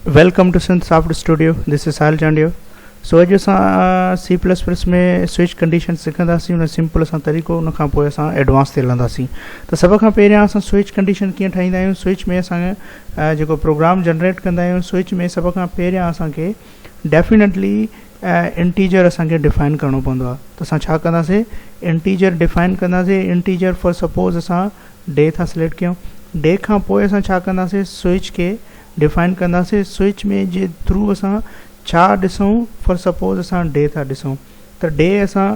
Welcome to Sindh Soft Studio. This is Sahil Chandio. So अॼु असां C++ में स्विच कंडीशन सिखंदासीं। उन सिंपल असां तरीक़ो उन खां पोइ असां एडवांस ते हलंदासीं। त सभ खां पहिरियां असां स्विच कंडीशन कीअं ठाहींदा आहियूं। स्विच में असां जेको प्रोग्राम जनरेट कंदा आहियूं, स्विच में सभ खां पहिरियां असांखे डेफिनेटली इंटीजर असांखे डिफाइन करिणो पवंदो आहे। त असां छा कंदासीं, इंटीजर डिफाइन कंदासीं। इंटीजर फॉर सपोज़ असां डे था सिलेक्ट कयूं। डे खां पोइ असां छा कंदासीं, स्विच खे डिफाइन कंदासीं। स्विच में जे थ्रू असां छा ॾिसूं, फॉर सपोज़ असां डे था ॾिसूं त डे असां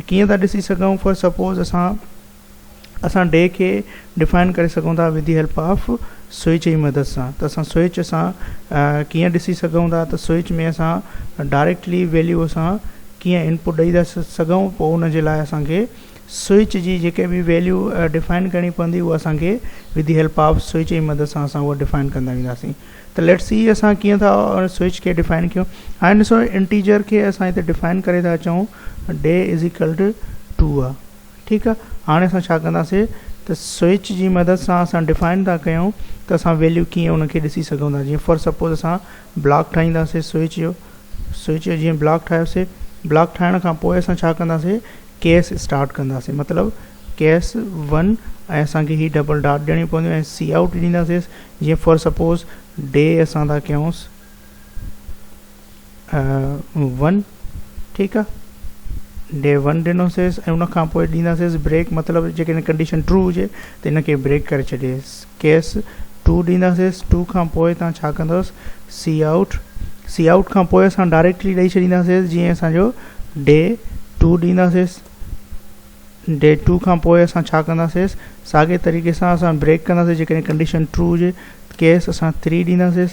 कीअं था ॾिसी सघूं। फॉर सपोज़ असां डे खे डिफाइन करे सघूं था with the help of switch जी मदद सां। त असां स्विच कीअं ॾिसी सघूं था, त स्विच में असां डायरेक्टली वैल्यू असां कीअं इनपुट ॾेई था सघूं। पोइ उन जे लाइ असांखे स्विच जी जेके बि वैल्यू डिफाइन करणी पवंदी उहा असांखे with the help of switch जी मदद सां असां उहा डिफाइन कंदा वेंदासीं। त लेट्स सी असां कीअं था स्विच खे डिफाइन कयूं। हाणे ॾिसो, इंटीजर खे असां हिते डिफाइन करे था अचूं, डे इज़ इक्वल टू 2 आहे। ठीकु आहे। हाणे असां छा कंदासीं, त स्विच जी मदद सां असां डिफाइन था कयूं त असां वैल्यू कीअं उनखे ॾिसी सघूं था। जीअं फॉर सपोज़ असां ब्लॉक ठाहींदासीं स्विच जो जीअं ब्लॉक ठाहियोसीं। ब्लॉक ठाहिण खां पोइ असां छा कंदासीं, केस स्टार्ट कंदासीं, मतिलबु केस 1 ऐं असांखे ही डबल डॉट ॾियणी पवंदी ऐं सी आउट ॾींदासीं। जीअं फॉर सपोज़ डे असां था कयूंसि 1। ठीकु आहे। डे 1 ॾिनोसीं ऐं उनखां पोइ ॾींदासीं ब्रेक, मतिलबु जेकॾहिं कंडीशन ट्रू हुजे त हिनखे ब्रेक करे छॾिए। केस 2 ॾींदासीं। 2 खां पोइ तव्हां छा कंदोसि, सी आउट खां पोइ असां डायरेक्टली ॾेई छॾींदासीं। जीअं असांजो डे 2 ॾींदासीं। डे 2 खां पोइ असां छा कंदासीं, साॻे तरीक़े सां असां ब्रेक कंदासीं जेकॾहिं कंडीशन ट्रू हुजे। केस असां 3 ॾींदासीं।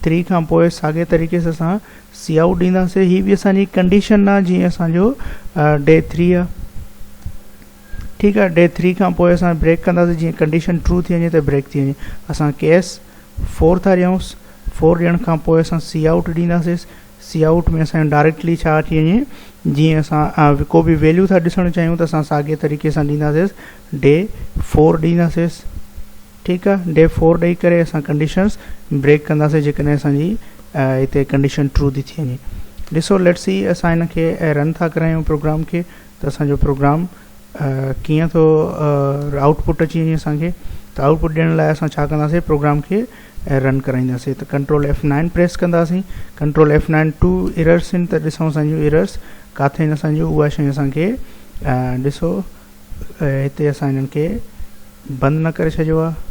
3 खां पोइ साॻे तरीक़े सां असां सी आउट ॾींदासीं। हीअ बि असांजी कंडीशन आहे। जीअं असांजो डे 3 आहे। ठीकु आहे। डे 3 खां पोइ असां ब्रेक कंदासीं। जीअं कंडीशन ट्रू थी वञे त ब्रेक थी वञे। असां केस 4 था ॾियूंसि। 4 ॾियण खां पोइ असां सी आउट ॾींदासीं। सी आउट में असांजो डायरेक्टली छा थी वञे, जीअं असां को बि वैल्यू था ॾिसणु चाहियूं त असां साॻे तरीक़े सां ॾींदासीं, डे 4 ॾींदासीं। ठीकु आहे। डे 4 ॾेई करे असां कंडीशन्स ब्रेक कंदासीं जेकॾहिं असांजी हिते कंडीशन ट्रू थी वञे। ॾिसो, लेट्स सी असां हिनखे रन था करायूं प्रोग्राम खे, त असांजो प्रोग्राम कीअं थो आउटपुट अची वञे असांखे। त आउटपुट ॾियण लाइ असां छा कंदासीं, प्रोग्राम खे रन कराईंदासीं। त कंट्रोल F9 प्रेस कंदासीं। कंट्रोल F9 2 एरर्स आहिनि, त ॾिसूं असांजूं एरर्स किथे आहिनि। असांजूं उहा शयूं असांखे ॾिसो, हिते असां हिननि खे बंदि न करे छॾियो आहे।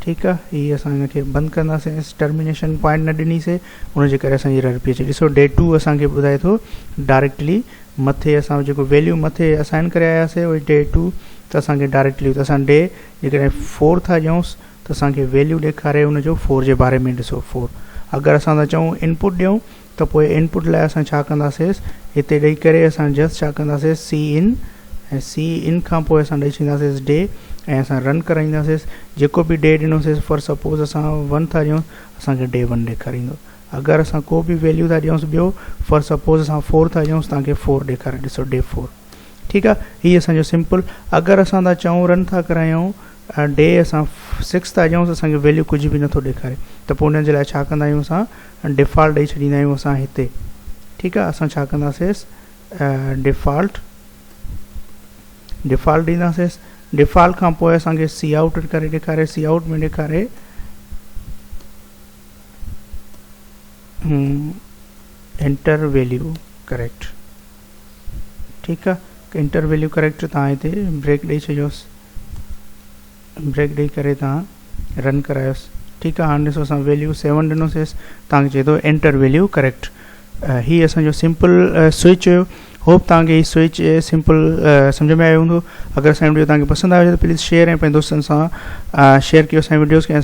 ठीकु आहे। हीअ असां हिनखे बंदि कंदासीं। टर्मिनेशन पॉइंट न ॾिनीसीं, उनजे करे असांजी एरर पई अचे। ॾिसो, डे 2 असांखे ॿुधाए थो डायरेक्टली मथे असां जेको वैल्यू मथे असाइन करे आयासीं उहो डे 2, त असांखे डायरेक्टली त असां डे जेकॾहिं 4 था ॾियूंसि त असांखे वैल्यू ॾेखारे उनजो 4 जे बारे में। ॾिसो 4। अगरि असां था चऊं इनपुट ॾियूं त पोइ इनपुट लाइ असां छा कंदासीं, हिते ॾेई करे असां जस्ट छा कंदासीं, सी इन, ऐं सी इन खां पोइ असां ॾेई छॾींदासीं डे ऐं असां रन कराईंदासीं। जेको बि डे ॾिनोसीं, फॉर सपोज़ असां 1 था ॾियूं, असांखे डे 1 ॾेखारींदो। अगरि असां को बि वैल्यू था ॾियूंसि ॿियो, फॉर सपोज़ असां 4 था ॾियूंसि, तव्हांखे 4 ॾेखारे। ॾिसो डे 4। ठीकु आहे। हीअ असांजो सिंपल। अगरि असां था चऊं रन था करायूं, डे असां 6 था ॾियूंसि, असांखे वैल्यू कुझु बि नथो ॾेखारे। त पोइ हुन जे लाइ छा कंदा आहियूं, असां डिफ़ॉल्ट ॾेई छॾींदा आहियूं असां हिते। ठीकु आहे। असां छा कंदासीं, डिफ़ॉल्ट ॾींदासीं। डिफ़ॉल्ट खां पोइ असांखे सी आउट करे ॾेखारे। सी आउट में ॾेखारे इंटर वैल्यू करेक्ट। ठीकु आहे। इंटर वैल्यू करेक्ट तव्हां हिते ब्रेक ॾेई छॾियोसि। ब्रेक ॾेई करे तव्हां रन करायोसि। ठीकु आहे। हाणे ॾिसो, असां वैल्यू 7 ॾिनोसीं, तव्हांखे चए थो एंटर वैल्यू करेक्ट। हीअ असांजो सिंपल स्विच हुयो। होप तव्हांखे हीअ स्विच सिंपल सम्झ में आयो हूंदो। अगरि असांजी वीडियो तव्हांखे पसंदि आयो त प्लीज़ शेयर ऐं पंहिंजे दोस्तनि सां शेयर कयो असांजी वीडियोज़ खे।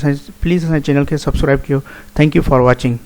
प्लीज़ असांजे चैनल खे सब्सक्राइब कयो। Thank U for watching.